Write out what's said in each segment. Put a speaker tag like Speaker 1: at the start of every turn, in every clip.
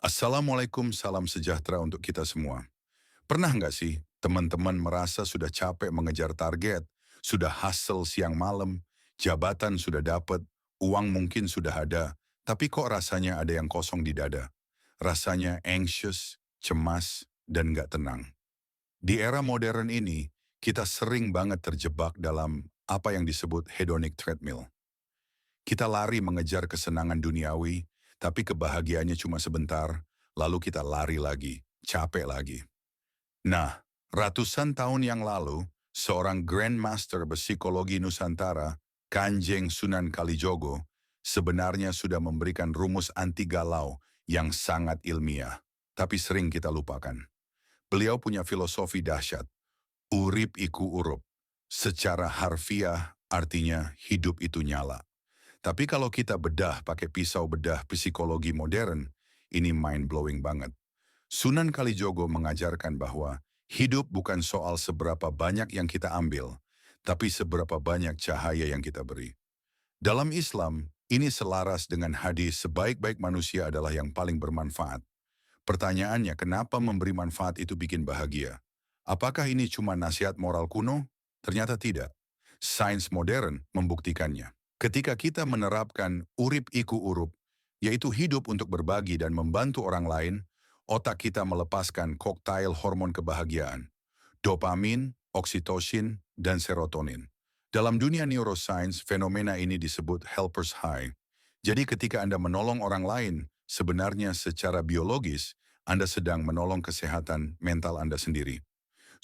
Speaker 1: Assalamualaikum, salam sejahtera untuk kita semua. Pernah nggak sih teman-teman merasa sudah capek mengejar target, sudah hustle siang malam, jabatan sudah dapat, uang mungkin sudah ada, tapi kok rasanya ada yang kosong di dada? Rasanya anxious, cemas, dan nggak tenang. Di era modern ini, kita sering banget terjebak dalam apa yang disebut hedonic treadmill. Kita lari mengejar kesenangan duniawi, tapi kebahagiaannya cuma sebentar, lalu kita lari lagi, capek lagi. Nah, ratusan tahun yang lalu, seorang Grandmaster Psikologi Nusantara, Kanjeng Sunan Kalijogo, sebenarnya sudah memberikan rumus anti galau yang sangat ilmiah, tapi sering kita lupakan. Beliau punya filosofi dahsyat, urip iku urup. Secara harfiah, artinya hidup itu nyala. Tapi kalau kita bedah pakai pisau bedah psikologi modern, ini mind-blowing banget. Sunan Kalijogo mengajarkan bahwa hidup bukan soal seberapa banyak yang kita ambil, tapi seberapa banyak cahaya yang kita beri. Dalam Islam, ini selaras dengan hadis sebaik-baik manusia adalah yang paling bermanfaat. Pertanyaannya, kenapa memberi manfaat itu bikin bahagia? Apakah ini cuma nasihat moral kuno? Ternyata tidak. Sains modern membuktikannya. Ketika kita menerapkan urip iku urup, yaitu hidup untuk berbagi dan membantu orang lain, otak kita melepaskan koktail hormon kebahagiaan, dopamin, oksitosin, dan serotonin. Dalam dunia neuroscience, fenomena ini disebut helper's high. Jadi ketika Anda menolong orang lain, sebenarnya secara biologis, Anda sedang menolong kesehatan mental Anda sendiri.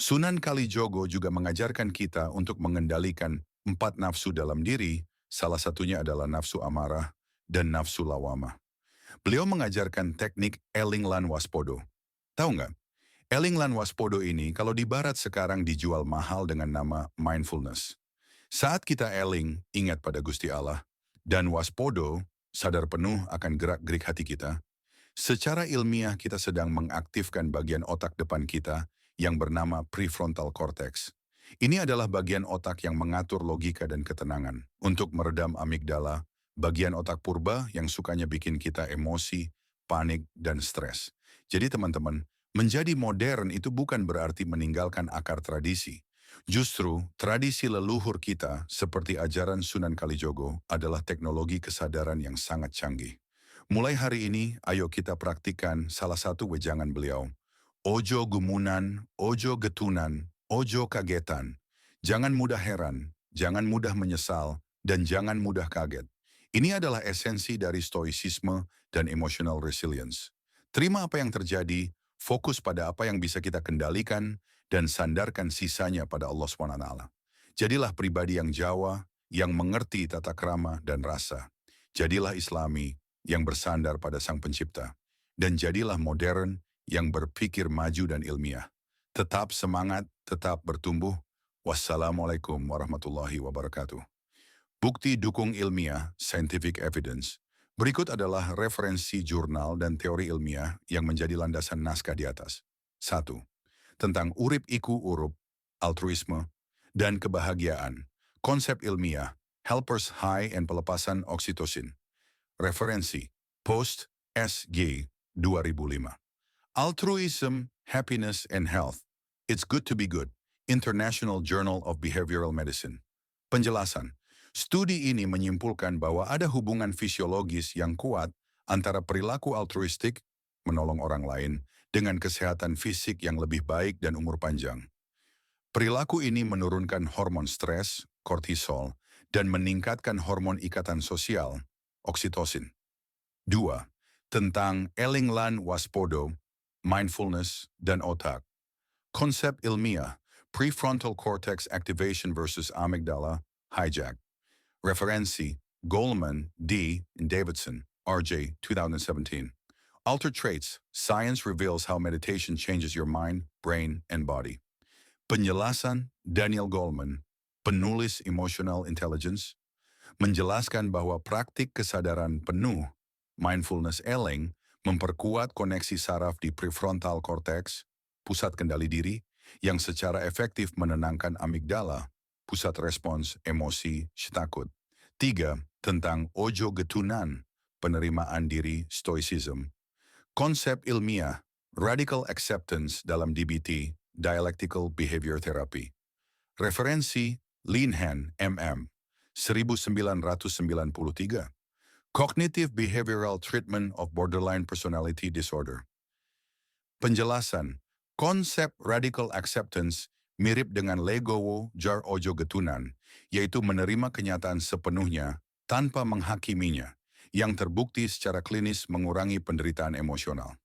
Speaker 1: Sunan Kalijogo juga mengajarkan kita untuk mengendalikan 4 nafsu dalam diri, salah satunya adalah nafsu amarah dan nafsu lawamah. Beliau mengajarkan teknik eling lan waspodo. Tahu nggak? Eling lan waspodo ini kalau di barat sekarang dijual mahal dengan nama mindfulness. Saat kita eling, ingat pada Gusti Allah, dan waspodo, sadar penuh akan gerak-gerik hati kita, secara ilmiah kita sedang mengaktifkan bagian otak depan kita yang bernama prefrontal cortex. Ini adalah bagian otak yang mengatur logika dan ketenangan untuk meredam amigdala, bagian otak purba yang sukanya bikin kita emosi, panik, dan stres. Jadi teman-teman, menjadi modern itu bukan berarti meninggalkan akar tradisi. Justru, tradisi leluhur kita seperti ajaran Sunan Kalijogo adalah teknologi kesadaran yang sangat canggih. Mulai hari ini, ayo kita praktikkan salah satu wejangan beliau. Ojo gumunan, ojo getunan, ojo kagetan. Jangan mudah heran, jangan mudah menyesal, dan jangan mudah kaget. Ini adalah esensi dari stoicisme dan emotional resilience. Terima apa yang terjadi, fokus pada apa yang bisa kita kendalikan, dan sandarkan sisanya pada Allah SWT. Jadilah pribadi yang Jawa, yang mengerti tata krama dan rasa. Jadilah Islami, yang bersandar pada Sang Pencipta. Dan jadilah modern, yang berpikir maju dan ilmiah. Tetap semangat, tetap bertumbuh. Wassalamualaikum warahmatullahi wabarakatuh. Bukti dukung ilmiah, scientific evidence. Berikut adalah referensi jurnal dan teori ilmiah yang menjadi landasan naskah di atas. 1. Tentang urip iku urup, altruisme, dan kebahagiaan. Konsep ilmiah, helpers high and pelepasan oksitosin. Referensi, Post SG 2005. Altruism, Happiness and Health. It's Good to be Good. International Journal of Behavioral Medicine. Penjelasan. Studi ini menyimpulkan bahwa ada hubungan fisiologis yang kuat antara perilaku altruistik, menolong orang lain, dengan kesehatan fisik yang lebih baik dan umur panjang. Perilaku ini menurunkan hormon stres, kortisol, dan meningkatkan hormon ikatan sosial, oksitosin. 2. Tentang eling lan waspodo, mindfulness, dan otak. Konsep ilmiah, prefrontal cortex activation versus amygdala, hijack. Referensi, Goleman, D. and Davidson, R.J. 2017. Altered Traits, Science Reveals How Meditation Changes Your Mind, Brain, and Body. Penjelasan, Daniel Goleman, penulis Emotional Intelligence, menjelaskan bahwa praktik kesadaran penuh, mindfulness eling, memperkuat koneksi saraf di prefrontal cortex, pusat kendali diri, yang secara efektif menenangkan amigdala, pusat respons emosi takut. 3. Tentang ojo getunan, penerimaan diri stoicism. Konsep ilmiah, Radical Acceptance dalam DBT, Dialectical Behavior Therapy. Referensi, Linehan, M.M. 1993. Cognitive Behavioral Treatment of Borderline Personality Disorder. Penjelasan, konsep Radical Acceptance mirip dengan legowo jar ojo getunan, yaitu menerima kenyataan sepenuhnya tanpa menghakiminya, yang terbukti secara klinis mengurangi penderitaan emosional.